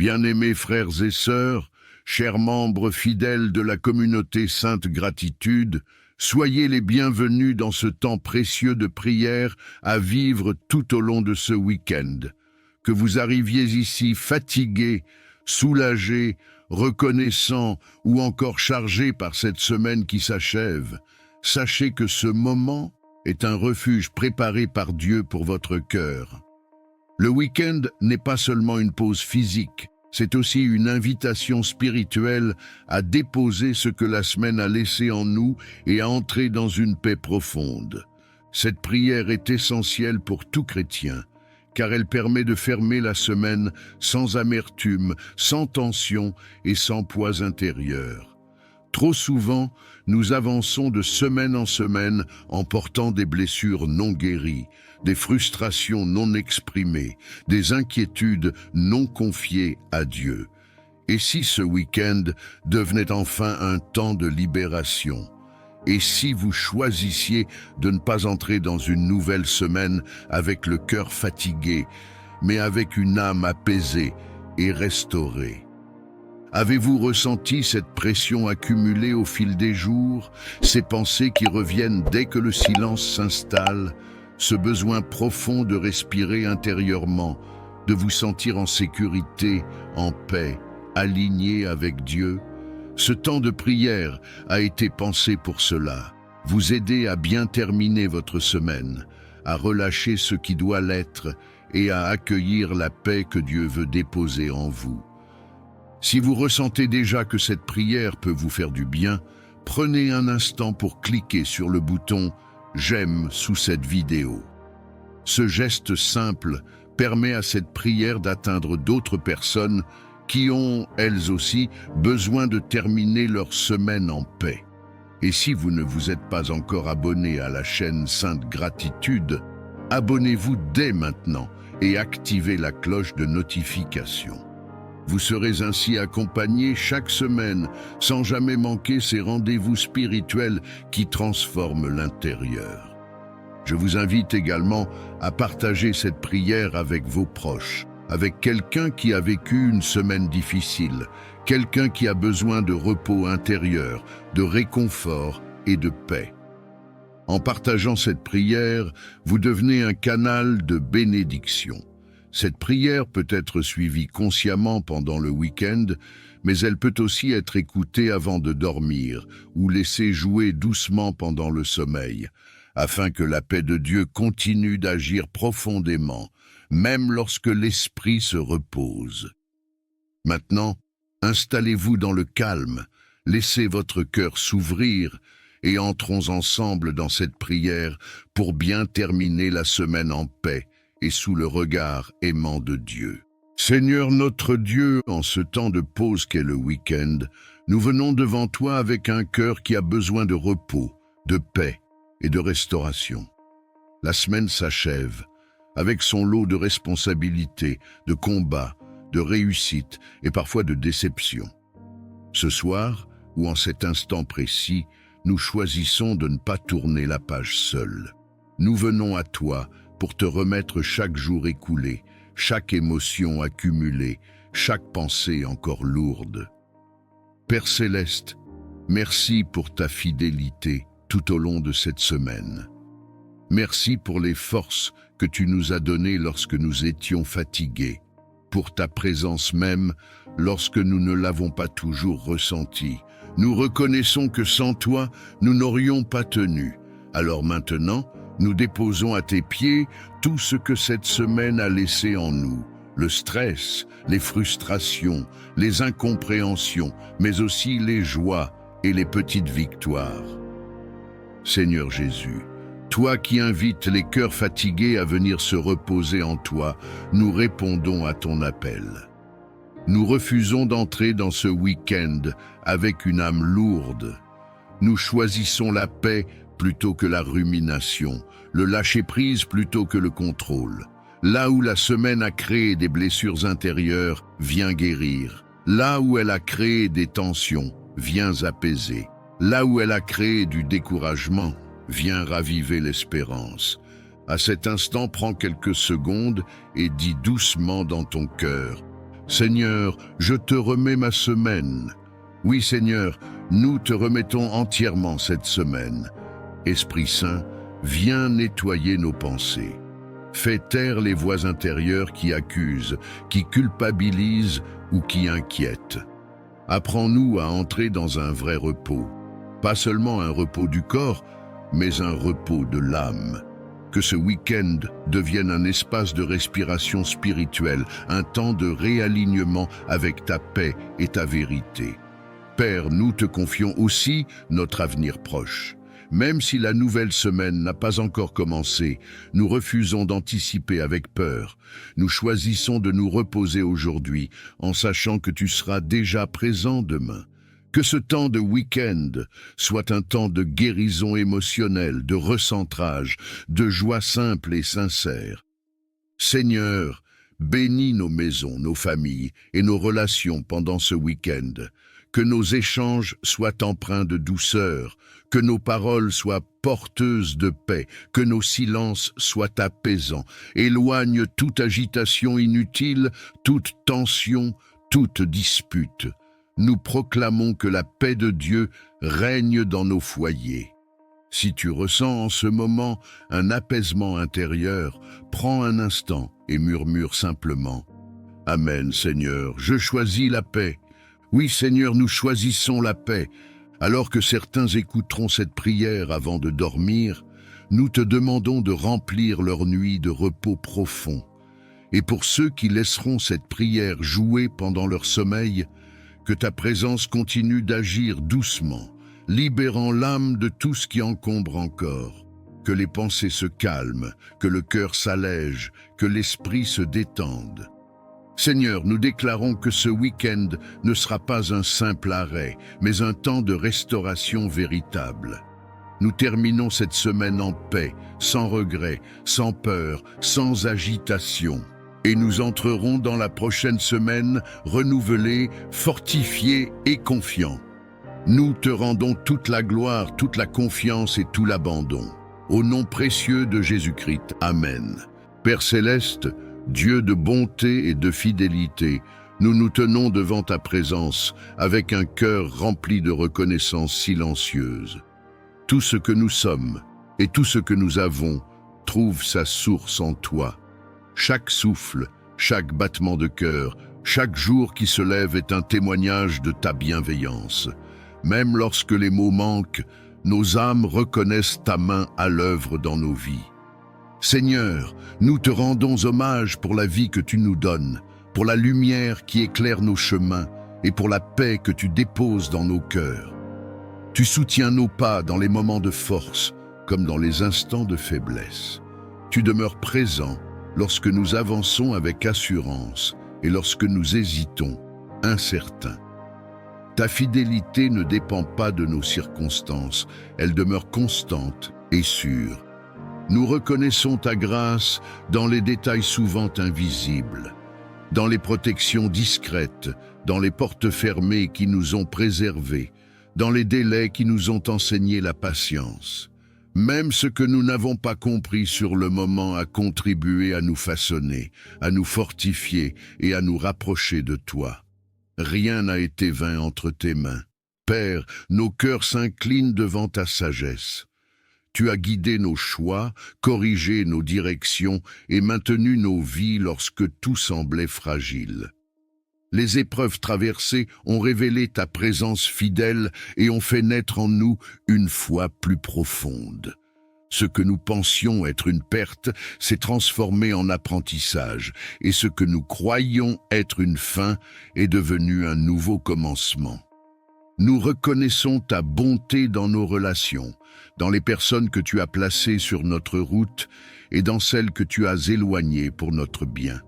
Bien-aimés frères et sœurs, chers membres fidèles de la communauté Sainte Gratitude, soyez les bienvenus dans ce temps précieux de prière à vivre tout au long de ce week-end. Que vous arriviez ici fatigués, soulagés, reconnaissants ou encore chargés par cette semaine qui s'achève, sachez que ce moment est un refuge préparé par Dieu pour votre cœur. Le week-end n'est pas seulement une pause physique, c'est aussi une invitation spirituelle à déposer ce que la semaine a laissé en nous et à entrer dans une paix profonde. Cette prière est essentielle pour tout chrétien, car elle permet de fermer la semaine sans amertume, sans tension et sans poids intérieur. Trop souvent, nous avançons de semaine en semaine en portant des blessures non guéries, des frustrations non exprimées, des inquiétudes non confiées à Dieu. Et si ce week-end devenait enfin un temps de libération? Et si vous choisissiez de ne pas entrer dans une nouvelle semaine avec le cœur fatigué, mais avec une âme apaisée et restaurée? Avez-vous ressenti cette pression accumulée au fil des jours, ces pensées qui reviennent dès que le silence s'installe, ce besoin profond de respirer intérieurement, de vous sentir en sécurité, en paix, aligné avec Dieu? Ce temps de prière a été pensé pour cela, vous aider à bien terminer votre semaine, à relâcher ce qui doit l'être et à accueillir la paix que Dieu veut déposer en vous. Si vous ressentez déjà que cette prière peut vous faire du bien, prenez un instant pour cliquer sur le bouton « J'aime » sous cette vidéo. Ce geste simple permet à cette prière d'atteindre d'autres personnes qui ont, elles aussi, besoin de terminer leur semaine en paix. Et si vous ne vous êtes pas encore abonné à la chaîne Sainte Gratitude, abonnez-vous dès maintenant et activez la cloche de notification. Vous serez ainsi accompagné chaque semaine, sans jamais manquer ces rendez-vous spirituels qui transforment l'intérieur. Je vous invite également à partager cette prière avec vos proches, avec quelqu'un qui a vécu une semaine difficile, quelqu'un qui a besoin de repos intérieur, de réconfort et de paix. En partageant cette prière, vous devenez un canal de bénédiction. Cette prière peut être suivie consciemment pendant le week-end, mais elle peut aussi être écoutée avant de dormir ou laissée jouer doucement pendant le sommeil, afin que la paix de Dieu continue d'agir profondément, même lorsque l'esprit se repose. Maintenant, installez-vous dans le calme, laissez votre cœur s'ouvrir et entrons ensemble dans cette prière pour bien terminer la semaine en paix et sous le regard aimant de Dieu. Seigneur notre Dieu, en ce temps de pause qu'est le week-end, nous venons devant toi avec un cœur qui a besoin de repos, de paix et de restauration. La semaine s'achève, avec son lot de responsabilités, de combats, de réussites et parfois de déceptions. Ce soir, ou en cet instant précis, nous choisissons de ne pas tourner la page seuls. Nous venons à toi pour te remettre chaque jour écoulé, chaque émotion accumulée, chaque pensée encore lourde. Père Céleste, merci pour ta fidélité tout au long de cette semaine. Merci pour les forces que tu nous as données lorsque nous étions fatigués, pour ta présence même lorsque nous ne l'avons pas toujours ressentie. Nous reconnaissons que sans toi, nous n'aurions pas tenu. Alors maintenant, nous déposons à tes pieds tout ce que cette semaine a laissé en nous, le stress, les frustrations, les incompréhensions, mais aussi les joies et les petites victoires. Seigneur Jésus, toi qui invites les cœurs fatigués à venir se reposer en toi, nous répondons à ton appel. Nous refusons d'entrer dans ce week-end avec une âme lourde. Nous choisissons la paix plutôt que la rumination, le lâcher-prise plutôt que le contrôle. Là où la semaine a créé des blessures intérieures, viens guérir. Là où elle a créé des tensions, viens apaiser. Là où elle a créé du découragement, viens raviver l'espérance. À cet instant, prends quelques secondes et dis doucement dans ton cœur: Seigneur, je te remets ma semaine. Oui, Seigneur, nous te remettons entièrement cette semaine. Esprit Saint, viens nettoyer nos pensées. Fais taire les voix intérieures qui accusent, qui culpabilisent ou qui inquiètent. Apprends-nous à entrer dans un vrai repos. Pas seulement un repos du corps, mais un repos de l'âme. Que ce week-end devienne un espace de respiration spirituelle, un temps de réalignement avec ta paix et ta vérité. Père, nous te confions aussi notre avenir proche. Même si la nouvelle semaine n'a pas encore commencé, nous refusons d'anticiper avec peur. Nous choisissons de nous reposer aujourd'hui en sachant que tu seras déjà présent demain. Que ce temps de week-end soit un temps de guérison émotionnelle, de recentrage, de joie simple et sincère. Seigneur, bénis nos maisons, nos familles et nos relations pendant ce week-end. Que nos échanges soient empreints de douceur, que nos paroles soient porteuses de paix, que nos silences soient apaisants. Éloigne toute agitation inutile, toute tension, toute dispute. Nous proclamons que la paix de Dieu règne dans nos foyers. Si tu ressens en ce moment un apaisement intérieur, prends un instant et murmure simplement « Amen, Seigneur, je choisis la paix. » Oui, Seigneur, nous choisissons la paix. Alors que certains écouteront cette prière avant de dormir, nous te demandons de remplir leur nuit de repos profond. Et pour ceux qui laisseront cette prière jouer pendant leur sommeil, que ta présence continue d'agir doucement, libérant l'âme de tout ce qui encombre encore. Que les pensées se calment, que le cœur s'allège, que l'esprit se détende. Seigneur, nous déclarons que ce week-end ne sera pas un simple arrêt, mais un temps de restauration véritable. Nous terminons cette semaine en paix, sans regret, sans peur, sans agitation. Et nous entrerons dans la prochaine semaine renouvelés, fortifiés et confiants. Nous te rendons toute la gloire, toute la confiance et tout l'abandon. Au nom précieux de Jésus-Christ. Amen. Père céleste, Dieu de bonté et de fidélité, nous nous tenons devant ta présence avec un cœur rempli de reconnaissance silencieuse. Tout ce que nous sommes et tout ce que nous avons trouve sa source en toi. Chaque souffle, chaque battement de cœur, chaque jour qui se lève est un témoignage de ta bienveillance. Même lorsque les mots manquent, nos âmes reconnaissent ta main à l'œuvre dans nos vies. Seigneur, nous te rendons hommage pour la vie que tu nous donnes, pour la lumière qui éclaire nos chemins et pour la paix que tu déposes dans nos cœurs. Tu soutiens nos pas dans les moments de force comme dans les instants de faiblesse. Tu demeures présent lorsque nous avançons avec assurance et lorsque nous hésitons, incertains. Ta fidélité ne dépend pas de nos circonstances, elle demeure constante et sûre. Nous reconnaissons ta grâce dans les détails souvent invisibles, dans les protections discrètes, dans les portes fermées qui nous ont préservés, dans les délais qui nous ont enseigné la patience. Même ce que nous n'avons pas compris sur le moment a contribué à nous façonner, à nous fortifier et à nous rapprocher de toi. Rien n'a été vain entre tes mains. Père, nos cœurs s'inclinent devant ta sagesse. Tu as guidé nos choix, corrigé nos directions et maintenu nos vies lorsque tout semblait fragile. Les épreuves traversées ont révélé ta présence fidèle et ont fait naître en nous une foi plus profonde. Ce que nous pensions être une perte s'est transformé en apprentissage, et ce que nous croyions être une fin est devenu un nouveau commencement. Nous reconnaissons ta bonté dans nos relations, dans les personnes que tu as placées sur notre route et dans celles que tu as éloignées pour notre bien.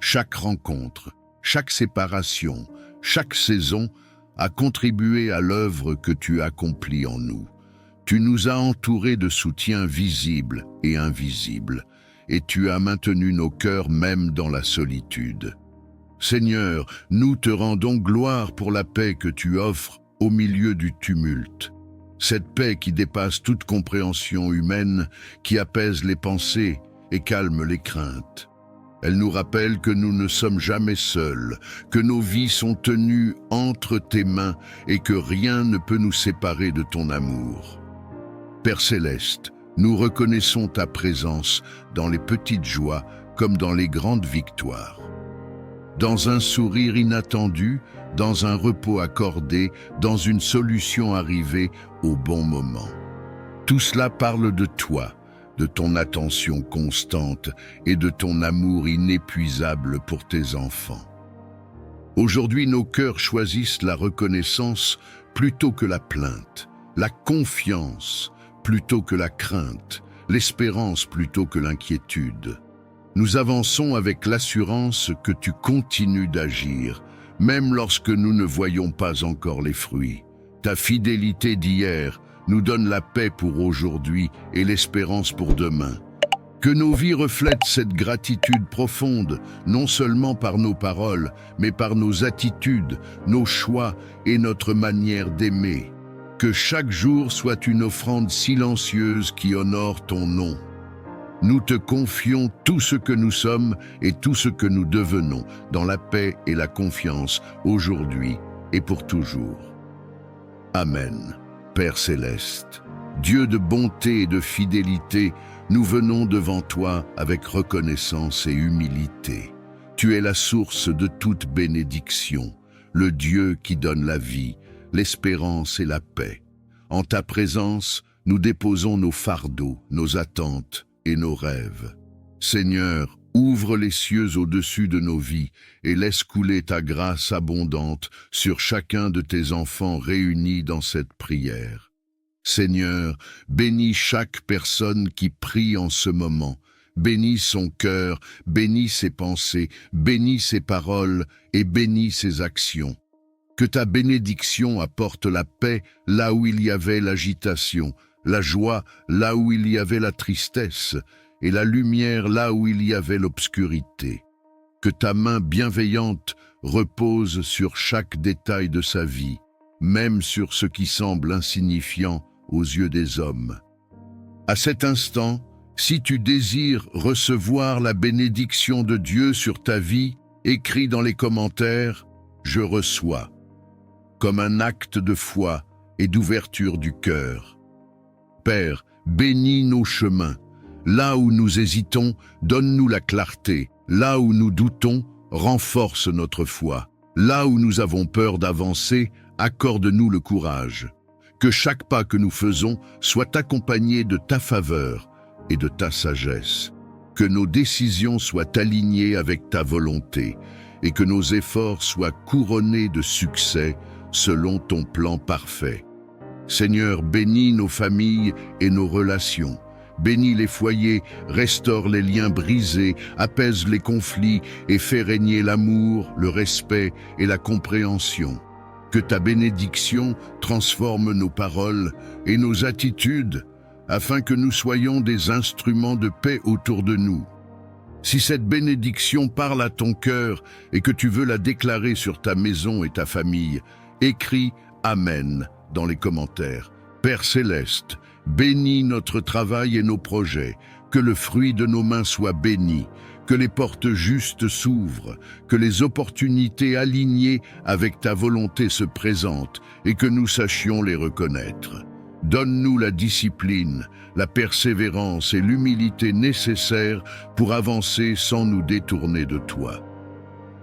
Chaque rencontre, chaque séparation, chaque saison a contribué à l'œuvre que tu accomplis en nous. Tu nous as entourés de soutien visible et invisible, et tu as maintenu nos cœurs même dans la solitude. Seigneur, nous te rendons gloire pour la paix que tu offres au milieu du tumulte. Cette paix qui dépasse toute compréhension humaine, qui apaise les pensées et calme les craintes. Elle nous rappelle que nous ne sommes jamais seuls, que nos vies sont tenues entre tes mains et que rien ne peut nous séparer de ton amour. Père céleste, nous reconnaissons ta présence dans les petites joies comme dans les grandes victoires. Dans un sourire inattendu, dans un repos accordé, dans une solution arrivée au bon moment. Tout cela parle de toi, de ton attention constante et de ton amour inépuisable pour tes enfants. Aujourd'hui, nos cœurs choisissent la reconnaissance plutôt que la plainte, la confiance plutôt que la crainte, l'espérance plutôt que l'inquiétude. Nous avançons avec l'assurance que tu continues d'agir, même lorsque nous ne voyons pas encore les fruits. Ta fidélité d'hier nous donne la paix pour aujourd'hui et l'espérance pour demain. Que nos vies reflètent cette gratitude profonde, non seulement par nos paroles, mais par nos attitudes, nos choix et notre manière d'aimer. Que chaque jour soit une offrande silencieuse qui honore ton nom. Nous te confions tout ce que nous sommes et tout ce que nous devenons dans la paix et la confiance aujourd'hui et pour toujours. Amen. Père céleste, Dieu de bonté et de fidélité, nous venons devant toi avec reconnaissance et humilité. Tu es la source de toute bénédiction, le Dieu qui donne la vie, l'espérance et la paix. En ta présence, nous déposons nos fardeaux, nos attentes et nos rêves. Seigneur, ouvre les cieux au-dessus de nos vies et laisse couler ta grâce abondante sur chacun de tes enfants réunis dans cette prière. Seigneur, bénis chaque personne qui prie en ce moment. Bénis son cœur, bénis ses pensées, bénis ses paroles et bénis ses actions. Que ta bénédiction apporte la paix là où il y avait l'agitation, la joie là où il y avait la tristesse, et la lumière là où il y avait l'obscurité. Que ta main bienveillante repose sur chaque détail de sa vie, même sur ce qui semble insignifiant aux yeux des hommes. À cet instant, si tu désires recevoir la bénédiction de Dieu sur ta vie, écris dans les commentaires « Je reçois » comme un acte de foi et d'ouverture du cœur. Père, bénis nos chemins. Là où nous hésitons, donne-nous la clarté. Là où nous doutons, renforce notre foi. Là où nous avons peur d'avancer, accorde-nous le courage. Que chaque pas que nous faisons soit accompagné de ta faveur et de ta sagesse. Que nos décisions soient alignées avec ta volonté et que nos efforts soient couronnés de succès selon ton plan parfait. Seigneur, bénis nos familles et nos relations. Bénis les foyers, restaure les liens brisés, apaise les conflits et fais régner l'amour, le respect et la compréhension. Que ta bénédiction transforme nos paroles et nos attitudes afin que nous soyons des instruments de paix autour de nous. Si cette bénédiction parle à ton cœur et que tu veux la déclarer sur ta maison et ta famille, écris « Amen » dans les commentaires. Père céleste, bénis notre travail et nos projets, que le fruit de nos mains soit béni, que les portes justes s'ouvrent, que les opportunités alignées avec ta volonté se présentent et que nous sachions les reconnaître. Donne-nous la discipline, la persévérance et l'humilité nécessaires pour avancer sans nous détourner de toi.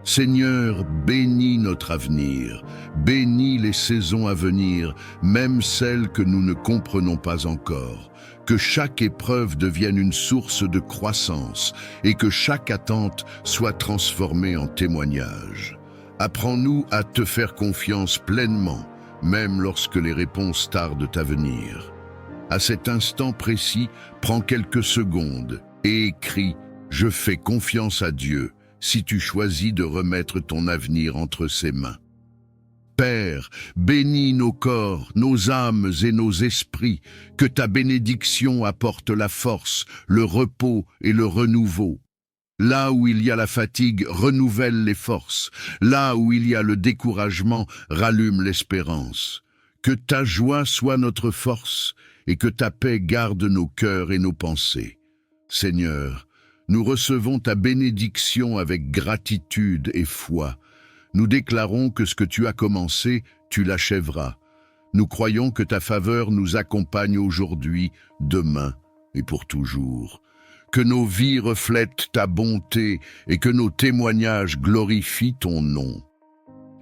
Seigneur, bénis notre avenir, bénis les saisons à venir, même celles que nous ne comprenons pas encore. Que chaque épreuve devienne une source de croissance et que chaque attente soit transformée en témoignage. Apprends-nous à te faire confiance pleinement, même lorsque les réponses tardent à venir. À cet instant précis, prends quelques secondes et écris « Je fais confiance à Dieu » si tu choisis de remettre ton avenir entre ses mains. Père, bénis nos corps, nos âmes et nos esprits, que ta bénédiction apporte la force, le repos et le renouveau. Là où il y a la fatigue, renouvelle les forces. Là où il y a le découragement, rallume l'espérance. Que ta joie soit notre force et que ta paix garde nos cœurs et nos pensées. Seigneur, Nous recevons ta bénédiction avec gratitude et foi. Nous déclarons que ce que tu as commencé, tu l'achèveras. Nous croyons que ta faveur nous accompagne aujourd'hui, demain et pour toujours. Que nos vies reflètent ta bonté et que nos témoignages glorifient ton nom.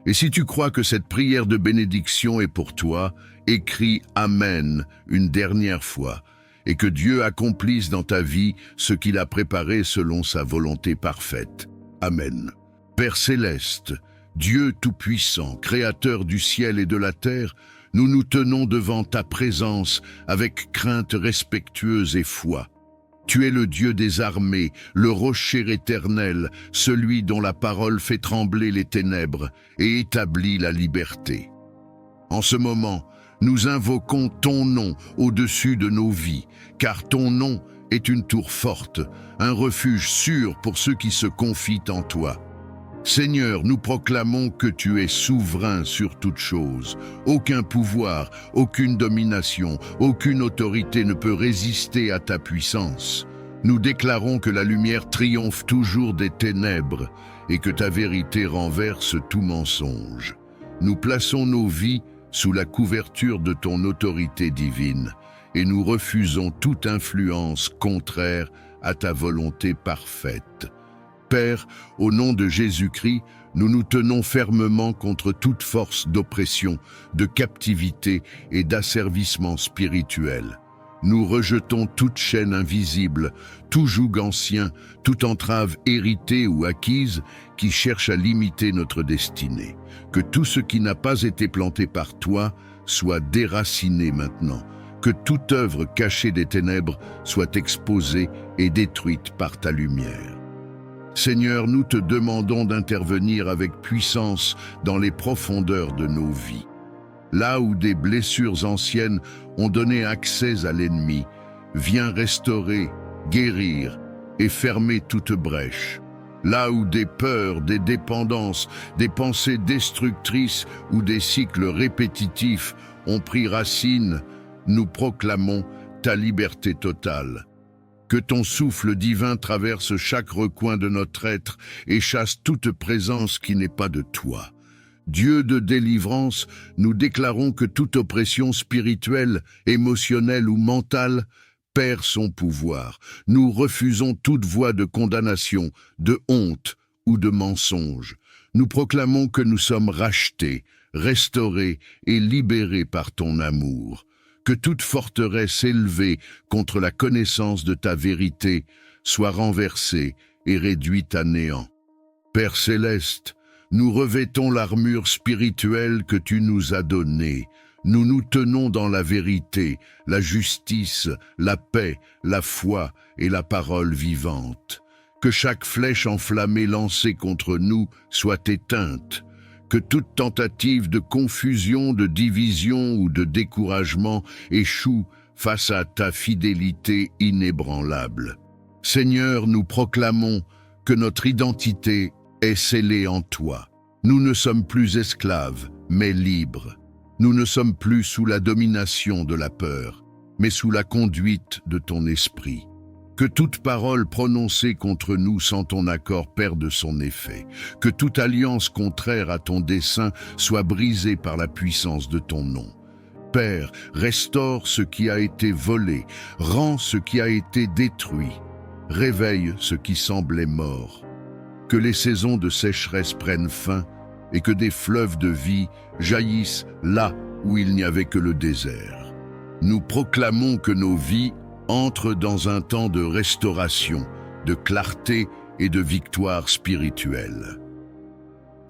Et si tu crois que cette prière de bénédiction est pour toi, écris Amen une dernière fois, et que Dieu accomplisse dans ta vie ce qu'il a préparé selon sa volonté parfaite. Amen. Père céleste, Dieu tout-puissant, créateur du ciel et de la terre, nous nous tenons devant ta présence avec crainte respectueuse et foi. Tu es le Dieu des armées, le rocher éternel, celui dont la parole fait trembler les ténèbres et établit la liberté. En ce moment, nous invoquons ton nom au-dessus de nos vies, car ton nom est une tour forte, un refuge sûr pour ceux qui se confient en toi. Seigneur, nous proclamons que tu es souverain sur toute chose. Aucun pouvoir, aucune domination, aucune autorité ne peut résister à ta puissance. Nous déclarons que la lumière triomphe toujours des ténèbres et que ta vérité renverse tout mensonge. Nous plaçons nos vies sous la couverture de ton autorité divine et nous refusons toute influence contraire à ta volonté parfaite. Père, au nom de Jésus-Christ, nous nous tenons fermement contre toute force d'oppression, de captivité et d'asservissement spirituel. Nous rejetons toute chaîne invisible, tout joug ancien, toute entrave héritée ou acquise qui cherche à limiter notre destinée. Que tout ce qui n'a pas été planté par toi soit déraciné maintenant. Que toute œuvre cachée des ténèbres soit exposée et détruite par ta lumière. Seigneur, nous te demandons d'intervenir avec puissance dans les profondeurs de nos vies. Là où des blessures anciennes ont donné accès à l'ennemi, viens restaurer, guérir et fermer toute brèche. Là où des peurs, des dépendances, des pensées destructrices ou des cycles répétitifs ont pris racine, nous proclamons ta liberté totale. Que ton souffle divin traverse chaque recoin de notre être et chasse toute présence qui n'est pas de toi. Dieu de délivrance, nous déclarons que toute oppression spirituelle, émotionnelle ou mentale perd son pouvoir. Nous refusons toute voie de condamnation, de honte ou de mensonge. Nous proclamons que nous sommes rachetés, restaurés et libérés par ton amour. Que toute forteresse élevée contre la connaissance de ta vérité soit renversée et réduite à néant. Père céleste, nous revêtons l'armure spirituelle que tu nous as donnée. Nous nous tenons dans la vérité, la justice, la paix, la foi et la parole vivante. Que chaque flèche enflammée lancée contre nous soit éteinte. Que toute tentative de confusion, de division ou de découragement échoue face à ta fidélité inébranlable. Seigneur, nous proclamons que notre identité est scellée en toi. Nous ne sommes plus esclaves, mais libres. Nous ne sommes plus sous la domination de la peur, mais sous la conduite de ton esprit. Que toute parole prononcée contre nous sans ton accord perde son effet. Que toute alliance contraire à ton dessein soit brisée par la puissance de ton nom. Père, restaure ce qui a été volé, rends ce qui a été détruit, réveille ce qui semblait mort. Que les saisons de sécheresse prennent fin et que des fleuves de vie jaillissent là où il n'y avait que le désert. Nous proclamons que nos vies entrent dans un temps de restauration, de clarté et de victoire spirituelle.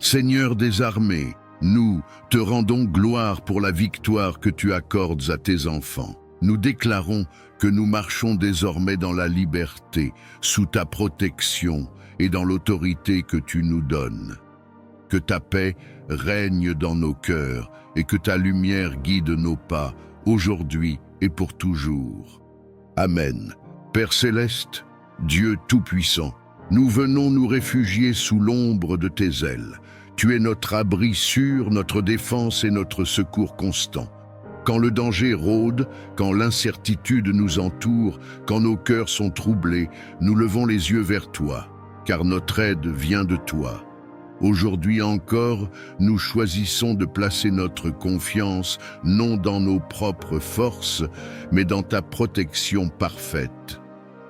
Seigneur des armées, nous te rendons gloire pour la victoire que tu accordes à tes enfants. Nous déclarons que nous marchons désormais dans la liberté, sous ta protection et dans l'autorité que tu nous donnes. Que ta paix règne dans nos cœurs et que ta lumière guide nos pas, aujourd'hui et pour toujours. Amen. Père céleste, Dieu tout-puissant, nous venons nous réfugier sous l'ombre de tes ailes. Tu es notre abri sûr, notre défense et notre secours constant. Quand le danger rôde, quand l'incertitude nous entoure, quand nos cœurs sont troublés, nous levons les yeux vers toi, car notre aide vient de toi. Aujourd'hui encore, nous choisissons de placer notre confiance non dans nos propres forces, mais dans ta protection parfaite.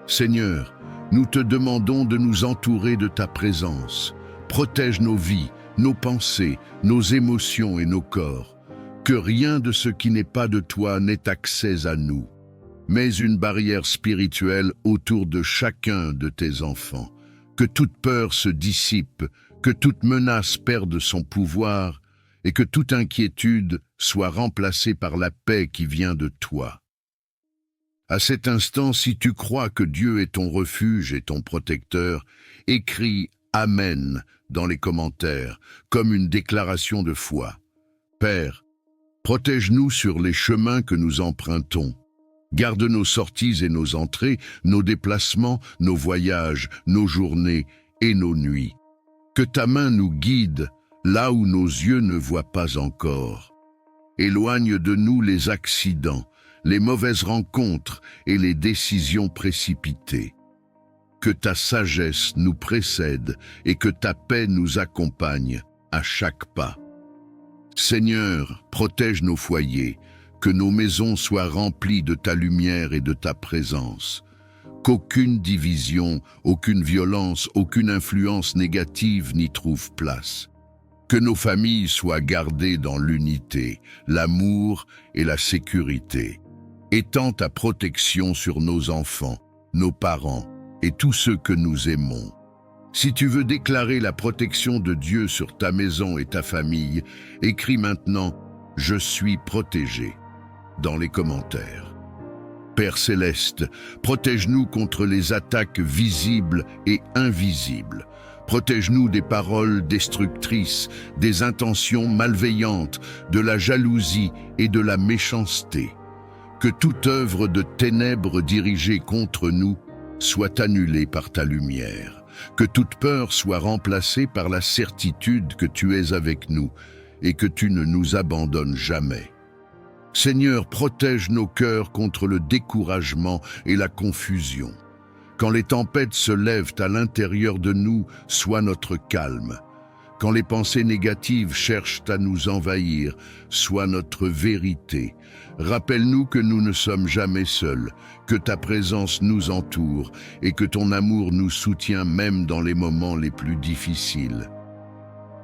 Seigneur, nous te demandons de nous entourer de ta présence. Protège nos vies, nos pensées, nos émotions et nos corps. Que rien de ce qui n'est pas de toi n'ait accès à nous. Mets une barrière spirituelle autour de chacun de tes enfants. Que toute peur se dissipe, que toute menace perde son pouvoir et que toute inquiétude soit remplacée par la paix qui vient de toi. À cet instant, si tu crois que Dieu est ton refuge et ton protecteur, écris « Amen » dans les commentaires, comme une déclaration de foi. Père, protège-nous sur les chemins que nous empruntons. Garde nos sorties et nos entrées, nos déplacements, nos voyages, nos journées et nos nuits. Que ta main nous guide là où nos yeux ne voient pas encore. Éloigne de nous les accidents, les mauvaises rencontres et les décisions précipitées. Que ta sagesse nous précède et que ta paix nous accompagne à chaque pas. Seigneur, protège nos foyers, que nos maisons soient remplies de ta lumière et de ta présence. Qu'aucune division, aucune violence, aucune influence négative n'y trouve place. Que nos familles soient gardées dans l'unité, l'amour et la sécurité. Étends ta protection sur nos enfants, nos parents et tous ceux que nous aimons. Si tu veux déclarer la protection de Dieu sur ta maison et ta famille, écris maintenant « Je suis protégé » dans les commentaires. Père céleste, protège-nous contre les attaques visibles et invisibles. Protège-nous des paroles destructrices, des intentions malveillantes, de la jalousie et de la méchanceté. Que toute œuvre de ténèbres dirigée contre nous soit annulée par ta lumière. Que toute peur soit remplacée par la certitude que tu es avec nous et que tu ne nous abandonnes jamais. Seigneur, protège nos cœurs contre le découragement et la confusion. Quand les tempêtes se lèvent à l'intérieur de nous, sois notre calme. Quand les pensées négatives cherchent à nous envahir, sois notre vérité. Rappelle-nous que nous ne sommes jamais seuls, que ta présence nous entoure et que ton amour nous soutient même dans les moments les plus difficiles.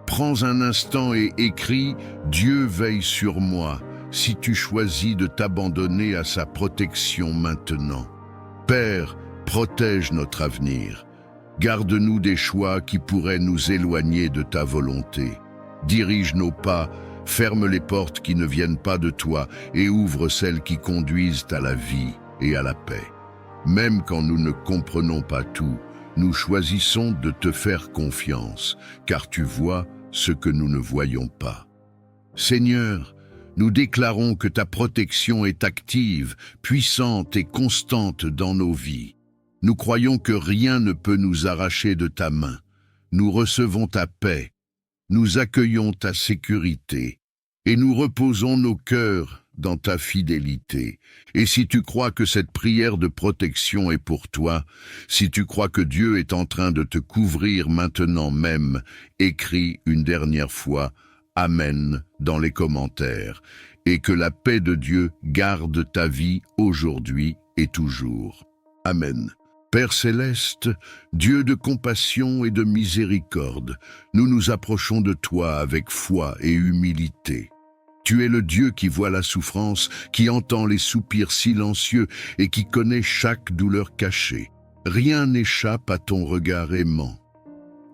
Prends un instant et écris « Dieu veille sur moi » si tu choisis de t'abandonner à sa protection maintenant. Père, protège notre avenir. Garde-nous des choix qui pourraient nous éloigner de ta volonté. Dirige nos pas, ferme les portes qui ne viennent pas de toi et ouvre celles qui conduisent à la vie et à la paix. Même quand nous ne comprenons pas tout, nous choisissons de te faire confiance, car tu vois ce que nous ne voyons pas. Seigneur, nous déclarons que ta protection est active, puissante et constante dans nos vies. Nous croyons que rien ne peut nous arracher de ta main. Nous recevons ta paix, nous accueillons ta sécurité et nous reposons nos cœurs dans ta fidélité. Et si tu crois que cette prière de protection est pour toi, si tu crois que Dieu est en train de te couvrir maintenant même, écris une dernière fois « Amen » dans les commentaires, et que la paix de Dieu garde ta vie aujourd'hui et toujours. Amen. Père céleste, Dieu de compassion et de miséricorde, nous nous approchons de toi avec foi et humilité. Tu es le Dieu qui voit la souffrance, qui entend les soupirs silencieux et qui connaît chaque douleur cachée. Rien n'échappe à ton regard aimant.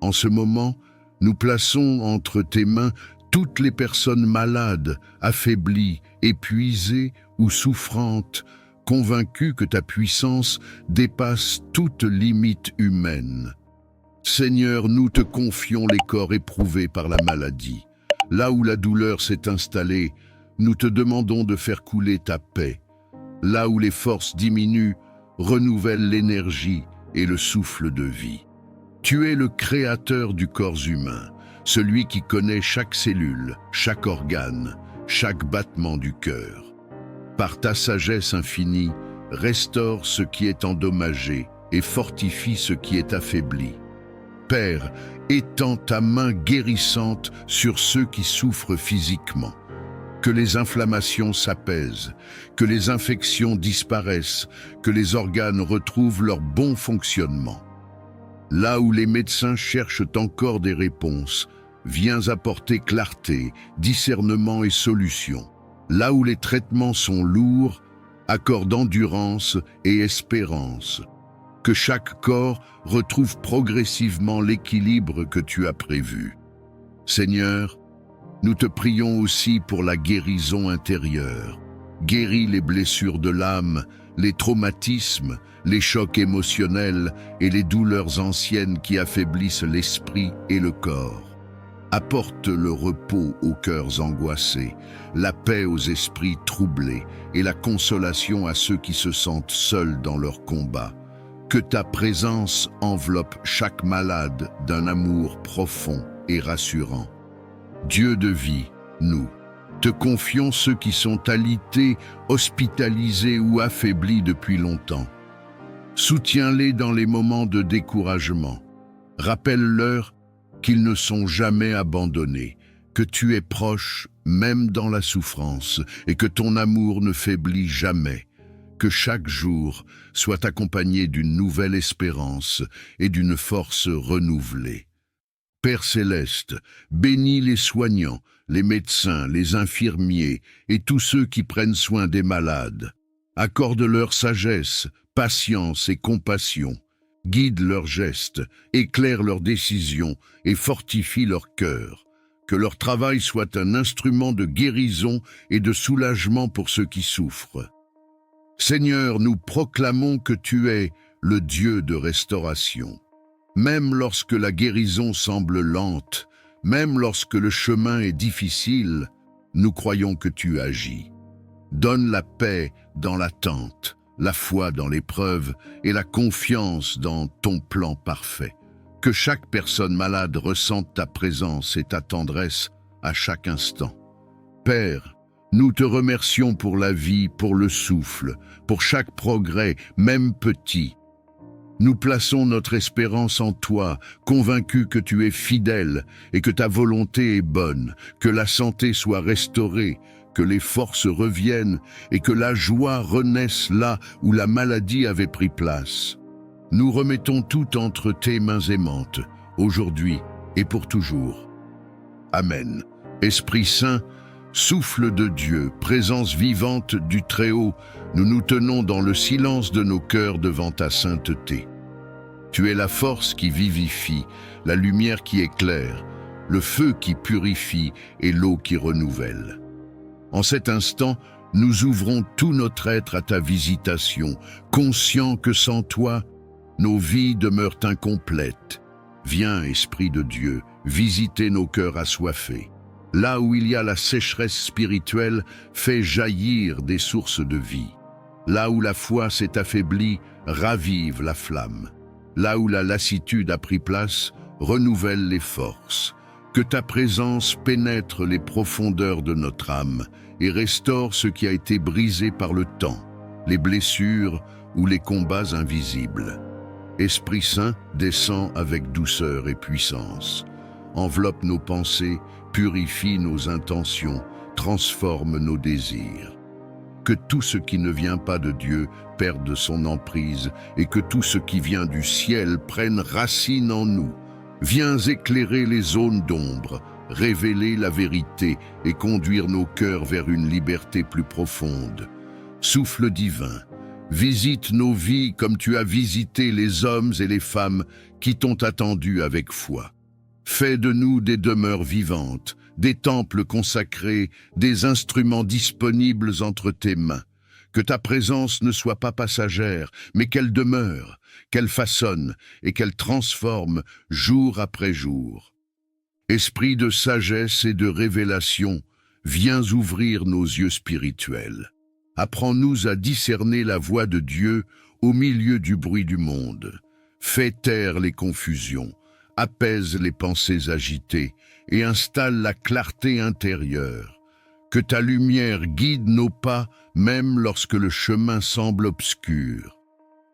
En ce moment, nous plaçons entre tes mains toutes les personnes malades, affaiblies, épuisées ou souffrantes, convaincues que ta puissance dépasse toute limite humaine. Seigneur, nous te confions les corps éprouvés par la maladie. Là où la douleur s'est installée, nous te demandons de faire couler ta paix. Là où les forces diminuent, renouvelle l'énergie et le souffle de vie. Tu es le créateur du corps humain, celui qui connaît chaque cellule, chaque organe, chaque battement du cœur. Par ta sagesse infinie, restaure ce qui est endommagé et fortifie ce qui est affaibli. Père, étends ta main guérissante sur ceux qui souffrent physiquement. Que les inflammations s'apaisent, que les infections disparaissent, que les organes retrouvent leur bon fonctionnement. Là où les médecins cherchent encore des réponses, viens apporter clarté, discernement et solution. Là où les traitements sont lourds, accorde endurance et espérance. Que chaque corps retrouve progressivement l'équilibre que tu as prévu. Seigneur, nous te prions aussi pour la guérison intérieure. Guéris les blessures de l'âme, les traumatismes, les chocs émotionnels et les douleurs anciennes qui affaiblissent l'esprit et le corps. Apporte le repos aux cœurs angoissés, la paix aux esprits troublés et la consolation à ceux qui se sentent seuls dans leur combat. Que ta présence enveloppe chaque malade d'un amour profond et rassurant. Dieu de vie, nous te confions ceux qui sont alités, hospitalisés ou affaiblis depuis longtemps. Soutiens-les dans les moments de découragement. Rappelle-leur qu'ils ne sont jamais abandonnés, que tu es proche même dans la souffrance et que ton amour ne faiblit jamais. Que chaque jour soit accompagné d'une nouvelle espérance et d'une force renouvelée. Père céleste, bénis les soignants, les médecins, les infirmiers et tous ceux qui prennent soin des malades. Accorde-leur sagesse, patience et compassion. Guide leurs gestes, éclaire leurs décisions et fortifie leur cœur. Que leur travail soit un instrument de guérison et de soulagement pour ceux qui souffrent. Seigneur, nous proclamons que tu es le Dieu de restauration. Même lorsque la guérison semble lente, même lorsque le chemin est difficile, nous croyons que tu agis. Donne la paix dans l'attente, la foi dans l'épreuve et la confiance dans ton plan parfait. Que chaque personne malade ressente ta présence et ta tendresse à chaque instant. Père, nous te remercions pour la vie, pour le souffle, pour chaque progrès, même petit. Nous plaçons notre espérance en toi, convaincus que tu es fidèle et que ta volonté est bonne, que la santé soit restaurée, que les forces reviennent et que la joie renaisse là où la maladie avait pris place. Nous remettons tout entre tes mains aimantes, aujourd'hui et pour toujours. Amen. Esprit Saint, souffle de Dieu, présence vivante du Très-Haut, nous nous tenons dans le silence de nos cœurs devant ta sainteté. Tu es la force qui vivifie, la lumière qui éclaire, le feu qui purifie et l'eau qui renouvelle. En cet instant, nous ouvrons tout notre être à ta visitation, conscients que sans toi, nos vies demeurent incomplètes. Viens, Esprit de Dieu, visiter nos cœurs assoiffés. Là où il y a la sécheresse spirituelle, fais jaillir des sources de vie. Là où la foi s'est affaiblie, ravive la flamme. Là où la lassitude a pris place, renouvelle les forces. Que ta présence pénètre les profondeurs de notre âme et restaure ce qui a été brisé par le temps, les blessures ou les combats invisibles. Esprit Saint, descend avec douceur et puissance. Enveloppe nos pensées, purifie nos intentions, transforme nos désirs. Que tout ce qui ne vient pas de Dieu perde son emprise et que tout ce qui vient du ciel prenne racine en nous. Viens éclairer les zones d'ombre, révéler la vérité et conduire nos cœurs vers une liberté plus profonde. Souffle divin, visite nos vies comme tu as visité les hommes et les femmes qui t'ont attendu avec foi. Fais de nous des demeures vivantes, des temples consacrés, des instruments disponibles entre tes mains. Que ta présence ne soit pas passagère, mais qu'elle demeure, qu'elle façonne et qu'elle transforme jour après jour. Esprit de sagesse et de révélation, viens ouvrir nos yeux spirituels. Apprends-nous à discerner la voix de Dieu au milieu du bruit du monde. Fais taire les confusions, apaise les pensées agitées et installe la clarté intérieure. Que ta lumière guide nos pas, même lorsque le chemin semble obscur.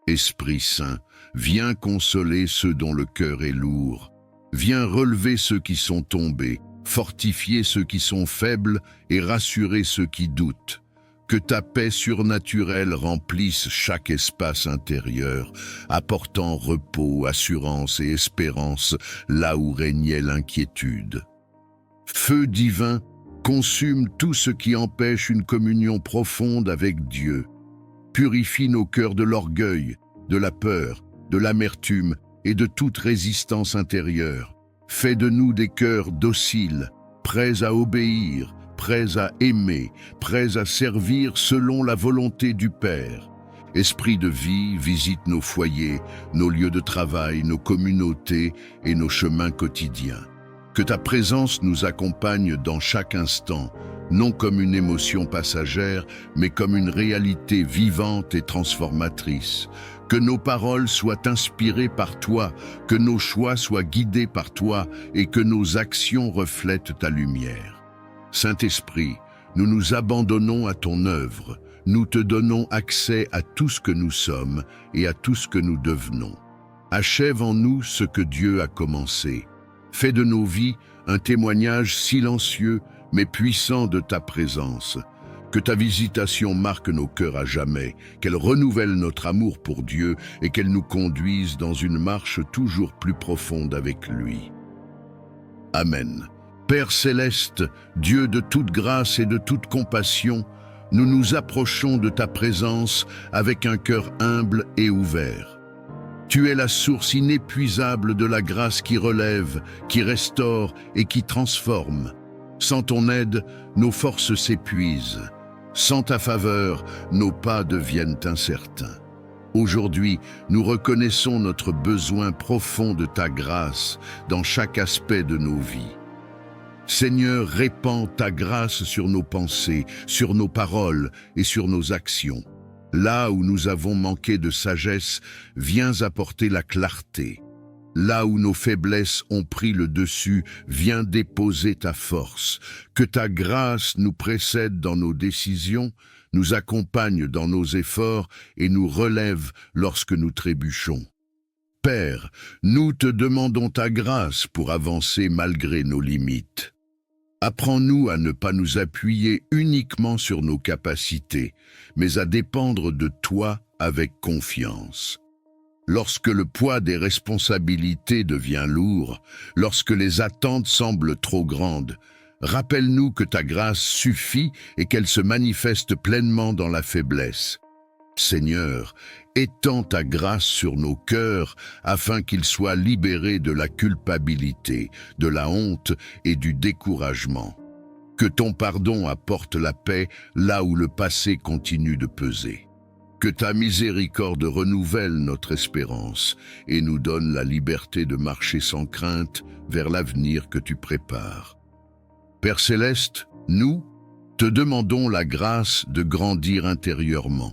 Esprit Saint, viens consoler ceux dont le cœur est lourd. Viens relever ceux qui sont tombés, fortifier ceux qui sont faibles et rassurer ceux qui doutent. Que ta paix surnaturelle remplisse chaque espace intérieur, apportant repos, assurance et espérance là où régnait l'inquiétude. Feu divin, consume tout ce qui empêche une communion profonde avec Dieu. Purifie nos cœurs de l'orgueil, de la peur, de l'amertume et de toute résistance intérieure. Fais de nous des cœurs dociles, prêts à obéir, prêts à aimer, prêts à servir selon la volonté du Père. Esprit de vie, visite nos foyers, nos lieux de travail, nos communautés et nos chemins quotidiens. Que ta présence nous accompagne dans chaque instant, non comme une émotion passagère, mais comme une réalité vivante et transformatrice. Que nos paroles soient inspirées par toi, que nos choix soient guidés par toi et que nos actions reflètent ta lumière. Saint-Esprit, nous nous abandonnons à ton œuvre, nous te donnons accès à tout ce que nous sommes et à tout ce que nous devenons. Achève en nous ce que Dieu a commencé. Fais de nos vies un témoignage silencieux mais puissant de ta présence. Que ta visitation marque nos cœurs à jamais, qu'elle renouvelle notre amour pour Dieu et qu'elle nous conduise dans une marche toujours plus profonde avec lui. Amen. Père céleste, Dieu de toute grâce et de toute compassion, nous nous approchons de ta présence avec un cœur humble et ouvert. Tu es la source inépuisable de la grâce qui relève, qui restaure et qui transforme. Sans ton aide, nos forces s'épuisent. Sans ta faveur, nos pas deviennent incertains. Aujourd'hui, nous reconnaissons notre besoin profond de ta grâce dans chaque aspect de nos vies. Seigneur, répands ta grâce sur nos pensées, sur nos paroles et sur nos actions. Là où nous avons manqué de sagesse, viens apporter la clarté. Là où nos faiblesses ont pris le dessus, viens déposer ta force. Que ta grâce nous précède dans nos décisions, nous accompagne dans nos efforts et nous relève lorsque nous trébuchons. Père, nous te demandons ta grâce pour avancer malgré nos limites. Apprends-nous à ne pas nous appuyer uniquement sur nos capacités, mais à dépendre de toi avec confiance. Lorsque le poids des responsabilités devient lourd, lorsque les attentes semblent trop grandes, rappelle-nous que ta grâce suffit et qu'elle se manifeste pleinement dans la faiblesse. Seigneur, étends ta grâce sur nos cœurs afin qu'ils soient libérés de la culpabilité, de la honte et du découragement. Que ton pardon apporte la paix là où le passé continue de peser. Que ta miséricorde renouvelle notre espérance et nous donne la liberté de marcher sans crainte vers l'avenir que tu prépares. Père céleste, nous te demandons la grâce de grandir intérieurement.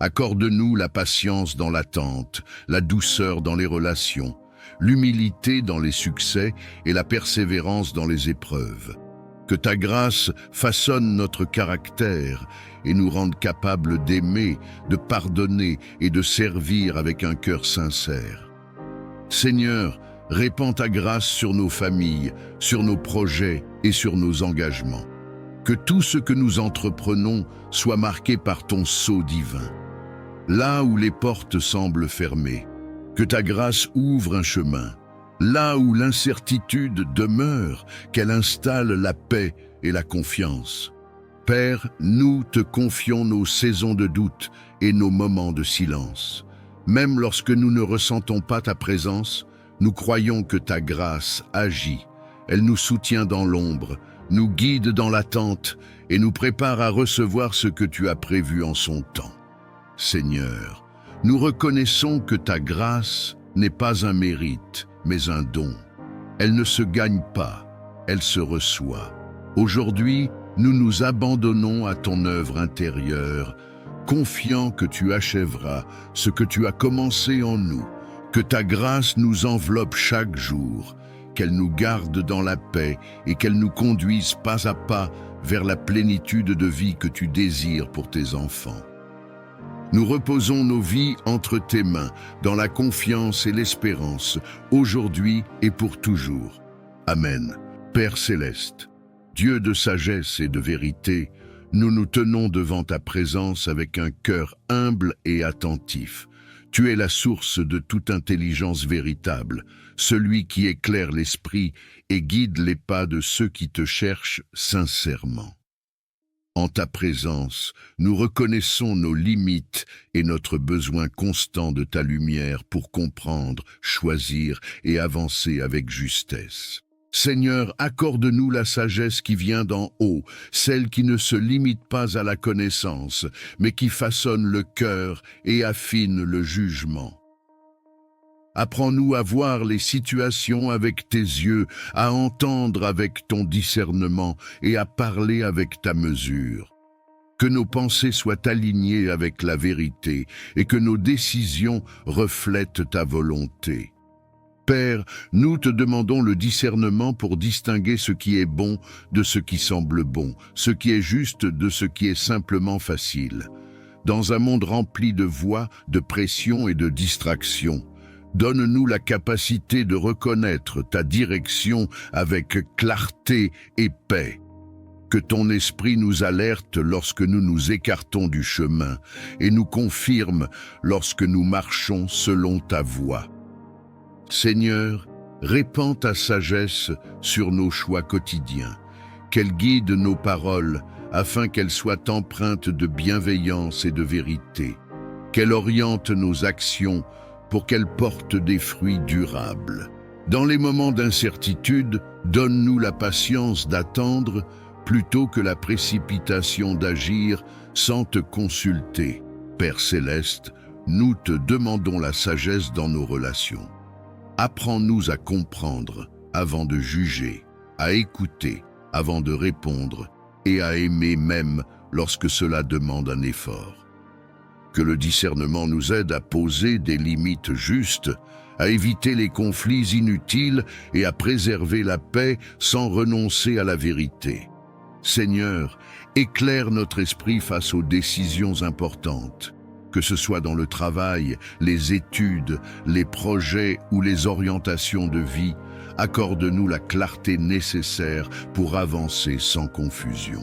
Accorde-nous la patience dans l'attente, la douceur dans les relations, l'humilité dans les succès et la persévérance dans les épreuves. Que ta grâce façonne notre caractère et nous rende capables d'aimer, de pardonner et de servir avec un cœur sincère. Seigneur, répands ta grâce sur nos familles, sur nos projets et sur nos engagements. Que tout ce que nous entreprenons soit marqué par ton sceau divin. Là où les portes semblent fermées, que ta grâce ouvre un chemin. Là où l'incertitude demeure, qu'elle installe la paix et la confiance. Père, nous te confions nos saisons de doute et nos moments de silence. Même lorsque nous ne ressentons pas ta présence, nous croyons que ta grâce agit. Elle nous soutient dans l'ombre, nous guide dans l'attente et nous prépare à recevoir ce que tu as prévu en son temps. Seigneur, nous reconnaissons que ta grâce n'est pas un mérite, mais un don. Elle ne se gagne pas, elle se reçoit. Aujourd'hui, nous nous abandonnons à ton œuvre intérieure, confiant que tu achèveras ce que tu as commencé en nous. Que ta grâce nous enveloppe chaque jour, qu'elle nous garde dans la paix et qu'elle nous conduise pas à pas vers la plénitude de vie que tu désires pour tes enfants. Nous reposons nos vies entre tes mains, dans la confiance et l'espérance, aujourd'hui et pour toujours. Amen. Père céleste, Dieu de sagesse et de vérité, nous nous tenons devant ta présence avec un cœur humble et attentif. Tu es la source de toute intelligence véritable, celui qui éclaire l'esprit et guide les pas de ceux qui te cherchent sincèrement. En ta présence, nous reconnaissons nos limites et notre besoin constant de ta lumière pour comprendre, choisir et avancer avec justesse. Seigneur, accorde-nous la sagesse qui vient d'en haut, celle qui ne se limite pas à la connaissance, mais qui façonne le cœur et affine le jugement. Apprends-nous à voir les situations avec tes yeux, à entendre avec ton discernement et à parler avec ta mesure. Que nos pensées soient alignées avec la vérité et que nos décisions reflètent ta volonté. Père, nous te demandons le discernement pour distinguer ce qui est bon de ce qui semble bon, ce qui est juste de ce qui est simplement facile. Dans un monde rempli de voix, de pression et de distractions, donne-nous la capacité de reconnaître ta direction avec clarté et paix. Que ton esprit nous alerte lorsque nous nous écartons du chemin et nous confirme lorsque nous marchons selon ta voie. Seigneur, répands ta sagesse sur nos choix quotidiens, qu'elle guide nos paroles afin qu'elles soient empreintes de bienveillance et de vérité, qu'elle oriente nos actions pour qu'elles portent des fruits durables. Dans les moments d'incertitude, donne-nous la patience d'attendre plutôt que la précipitation d'agir sans te consulter. Père céleste, nous te demandons la sagesse dans nos relations. Apprends-nous à comprendre avant de juger, à écouter avant de répondre et à aimer même lorsque cela demande un effort. Que le discernement nous aide à poser des limites justes, à éviter les conflits inutiles et à préserver la paix sans renoncer à la vérité. Seigneur, éclaire notre esprit face aux décisions importantes. Que ce soit dans le travail, les études, les projets ou les orientations de vie, accorde-nous la clarté nécessaire pour avancer sans confusion.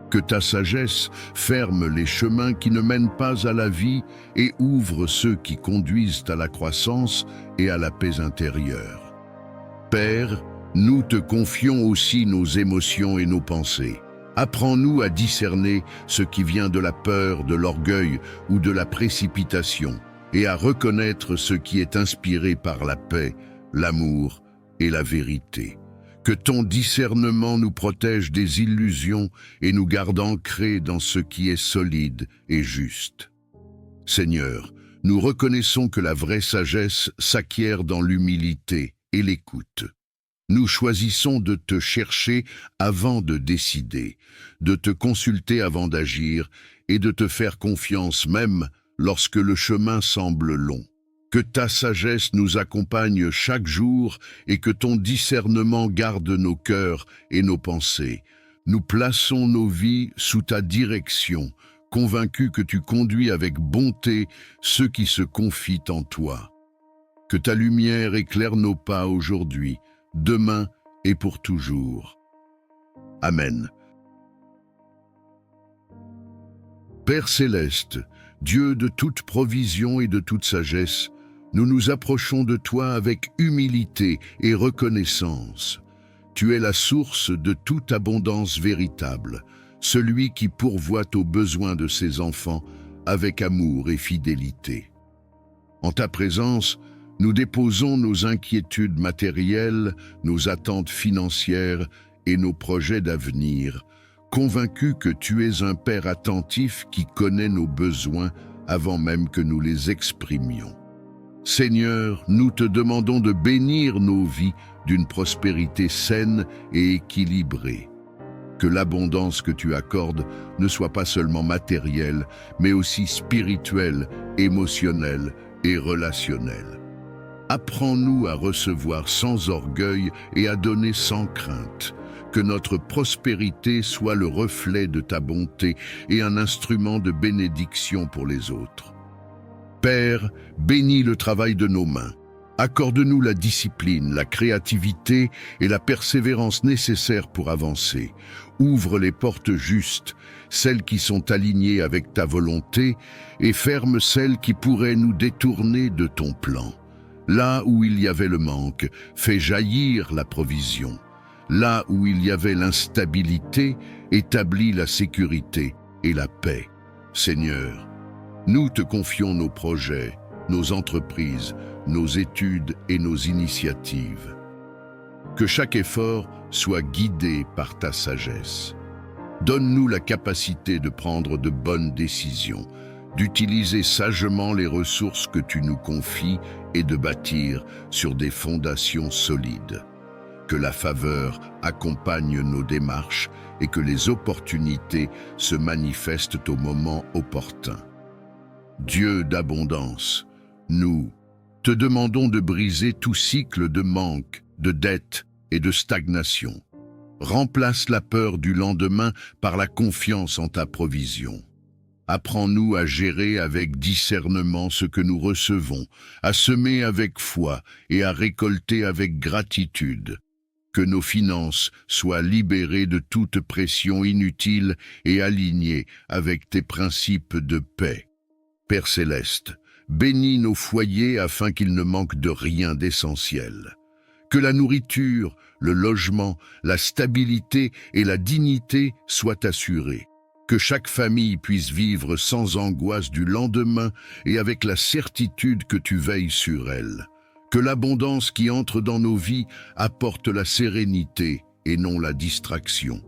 Que ta sagesse ferme les chemins qui ne mènent pas à la vie et ouvre ceux qui conduisent à la croissance et à la paix intérieure. Père, nous te confions aussi nos émotions et nos pensées. Apprends-nous à discerner ce qui vient de la peur, de l'orgueil ou de la précipitation, et à reconnaître ce qui est inspiré par la paix, l'amour et la vérité. Que ton discernement nous protège des illusions et nous garde ancrés dans ce qui est solide et juste. Seigneur, nous reconnaissons que la vraie sagesse s'acquiert dans l'humilité et l'écoute. Nous choisissons de te chercher avant de décider, de te consulter avant d'agir et de te faire confiance même lorsque le chemin semble long. Que ta sagesse nous accompagne chaque jour et que ton discernement garde nos cœurs et nos pensées. Nous plaçons nos vies sous ta direction, convaincus que tu conduis avec bonté ceux qui se confient en toi. Que ta lumière éclaire nos pas aujourd'hui, demain et pour toujours. Amen. Père céleste, Dieu de toute provision et de toute sagesse, nous nous approchons de toi avec humilité et reconnaissance. Tu es la source de toute abondance véritable, celui qui pourvoit aux besoins de ses enfants avec amour et fidélité. En ta présence, nous déposons nos inquiétudes matérielles, nos attentes financières et nos projets d'avenir, convaincus que tu es un Père attentif qui connaît nos besoins avant même que nous les exprimions. Seigneur, nous te demandons de bénir nos vies d'une prospérité saine et équilibrée. Que l'abondance que tu accordes ne soit pas seulement matérielle, mais aussi spirituelle, émotionnelle et relationnelle. Apprends-nous à recevoir sans orgueil et à donner sans crainte. Que notre prospérité soit le reflet de ta bonté et un instrument de bénédiction pour les autres. Père, bénis le travail de nos mains. Accorde-nous la discipline, la créativité et la persévérance nécessaires pour avancer. Ouvre les portes justes, celles qui sont alignées avec ta volonté, et ferme celles qui pourraient nous détourner de ton plan. Là où il y avait le manque, fais jaillir la provision. Là où il y avait l'instabilité, établis la sécurité et la paix. Seigneur, nous te confions nos projets, nos entreprises, nos études et nos initiatives. Que chaque effort soit guidé par ta sagesse. Donne-nous la capacité de prendre de bonnes décisions, d'utiliser sagement les ressources que tu nous confies et de bâtir sur des fondations solides. Que la faveur accompagne nos démarches et que les opportunités se manifestent au moment opportun. Dieu d'abondance, nous te demandons de briser tout cycle de manque, de dette et de stagnation. Remplace la peur du lendemain par la confiance en ta provision. Apprends-nous à gérer avec discernement ce que nous recevons, à semer avec foi et à récolter avec gratitude. Que nos finances soient libérées de toute pression inutile et alignées avec tes principes de paix. Père céleste, bénis nos foyers afin qu'ils ne manquent de rien d'essentiel. Que la nourriture, le logement, la stabilité et la dignité soient assurés. Que chaque famille puisse vivre sans angoisse du lendemain et avec la certitude que tu veilles sur elle. Que l'abondance qui entre dans nos vies apporte la sérénité et non la distraction.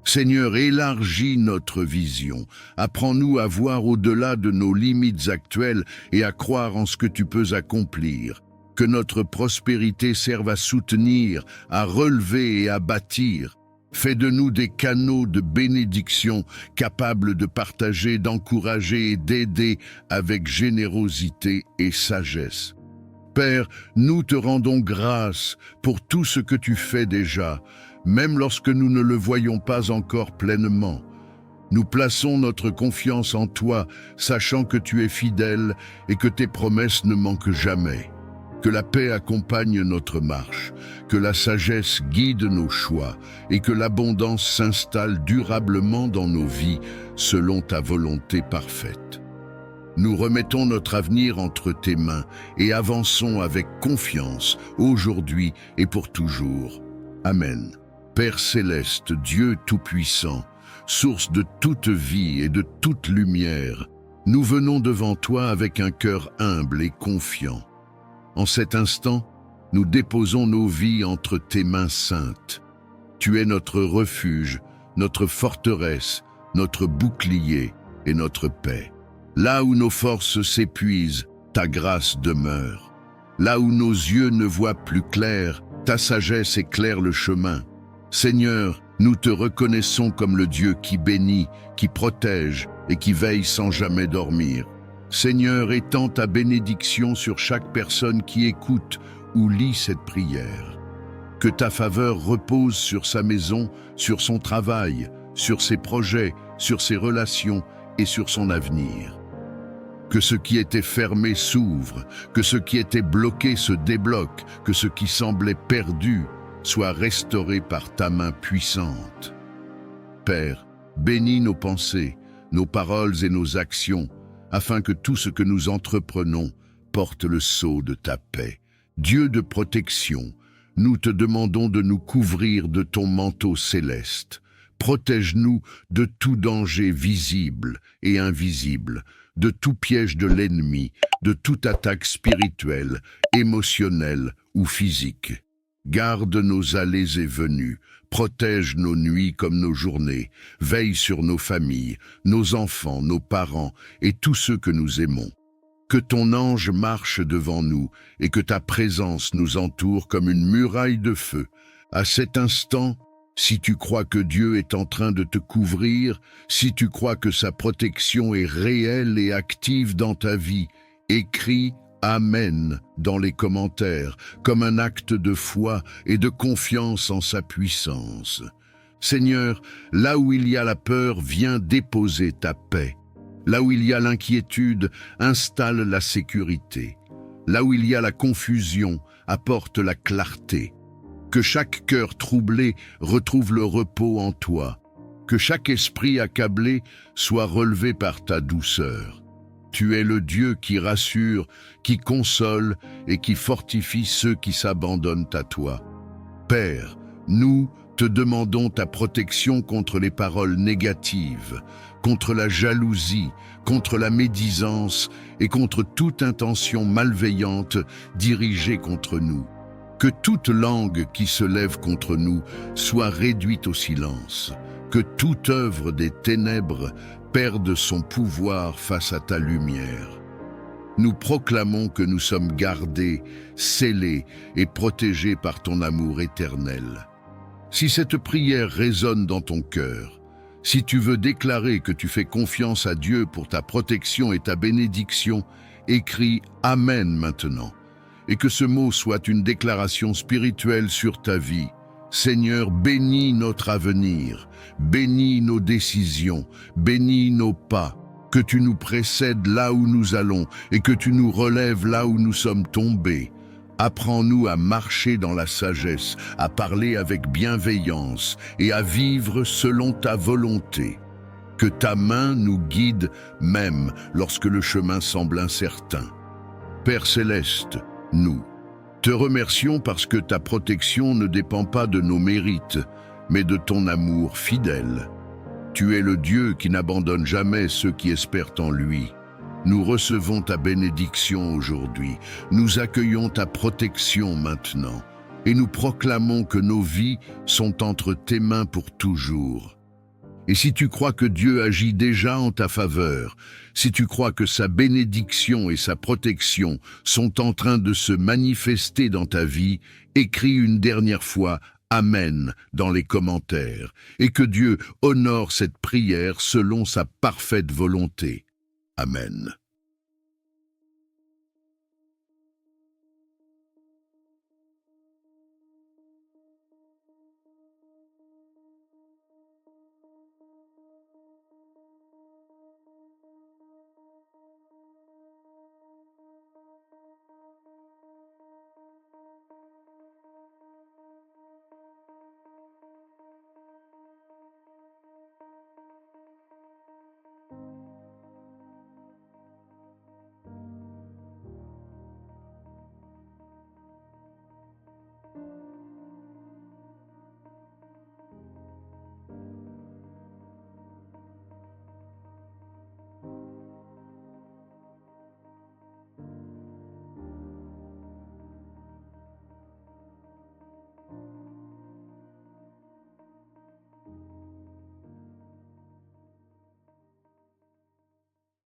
Seigneur, élargis notre vision. Apprends-nous à voir au-delà de nos limites actuelles et à croire en ce que tu peux accomplir. Que notre prospérité serve à soutenir, à relever et à bâtir. Fais de nous des canaux de bénédiction capables de partager, d'encourager et d'aider avec générosité et sagesse. Père, nous te rendons grâce pour tout ce que tu fais déjà, même lorsque nous ne le voyons pas encore pleinement. Nous plaçons notre confiance en toi, sachant que tu es fidèle et que tes promesses ne manquent jamais. Que la paix accompagne notre marche, que la sagesse guide nos choix et que l'abondance s'installe durablement dans nos vies selon ta volonté parfaite. Nous remettons notre avenir entre tes mains et avançons avec confiance aujourd'hui et pour toujours. Amen. Père céleste, Dieu tout-puissant, source de toute vie et de toute lumière, nous venons devant toi avec un cœur humble et confiant. En cet instant, nous déposons nos vies entre tes mains saintes. Tu es notre refuge, notre forteresse, notre bouclier et notre paix. Là où nos forces s'épuisent, ta grâce demeure. Là où nos yeux ne voient plus clair, ta sagesse éclaire le chemin. Seigneur, nous te reconnaissons comme le Dieu qui bénit, qui protège et qui veille sans jamais dormir. Seigneur, étends ta bénédiction sur chaque personne qui écoute ou lit cette prière. Que ta faveur repose sur sa maison, sur son travail, sur ses projets, sur ses relations et sur son avenir. Que ce qui était fermé s'ouvre, que ce qui était bloqué se débloque, que ce qui semblait perdu soit restauré par ta main puissante. Père, bénis nos pensées, nos paroles et nos actions, afin que tout ce que nous entreprenons porte le sceau de ta paix. Dieu de protection, nous te demandons de nous couvrir de ton manteau céleste. Protège-nous de tout danger visible et invisible, de tout piège de l'ennemi, de toute attaque spirituelle, émotionnelle ou physique. Garde nos allées et venues, protège nos nuits comme nos journées, veille sur nos familles, nos enfants, nos parents et tous ceux que nous aimons. Que ton ange marche devant nous et que ta présence nous entoure comme une muraille de feu. À cet instant, si tu crois que Dieu est en train de te couvrir, si tu crois que sa protection est réelle et active dans ta vie, écris Amen dans les commentaires, comme un acte de foi et de confiance en sa puissance. Seigneur, là où il y a la peur, viens déposer ta paix. Là où il y a l'inquiétude, installe la sécurité. Là où il y a la confusion, apporte la clarté. Que chaque cœur troublé retrouve le repos en toi. Que chaque esprit accablé soit relevé par ta douceur. Tu es le Dieu qui rassure, qui console et qui fortifie ceux qui s'abandonnent à toi. Père, nous te demandons ta protection contre les paroles négatives, contre la jalousie, contre la médisance et contre toute intention malveillante dirigée contre nous. Que toute langue qui se lève contre nous soit réduite au silence. Que toute œuvre des ténèbres perde son pouvoir face à ta lumière. Nous proclamons que nous sommes gardés, scellés et protégés par ton amour éternel. Si cette prière résonne dans ton cœur, si tu veux déclarer que tu fais confiance à Dieu pour ta protection et ta bénédiction, écris « Amen » maintenant, et que ce mot soit une déclaration spirituelle sur ta vie. Seigneur, bénis notre avenir, bénis nos décisions, bénis nos pas, que tu nous précèdes là où nous allons et que tu nous relèves là où nous sommes tombés. Apprends-nous à marcher dans la sagesse, à parler avec bienveillance et à vivre selon ta volonté. Que ta main nous guide même lorsque le chemin semble incertain. Père céleste, nous te remercions parce que ta protection ne dépend pas de nos mérites, mais de ton amour fidèle. Tu es le Dieu qui n'abandonne jamais ceux qui espèrent en lui. Nous recevons ta bénédiction aujourd'hui, nous accueillons ta protection maintenant, et nous proclamons que nos vies sont entre tes mains pour toujours. Et si tu crois que Dieu agit déjà en ta faveur, si tu crois que sa bénédiction et sa protection sont en train de se manifester dans ta vie, écris une dernière fois « Amen » dans les commentaires, et que Dieu honore cette prière selon sa parfaite volonté. Amen.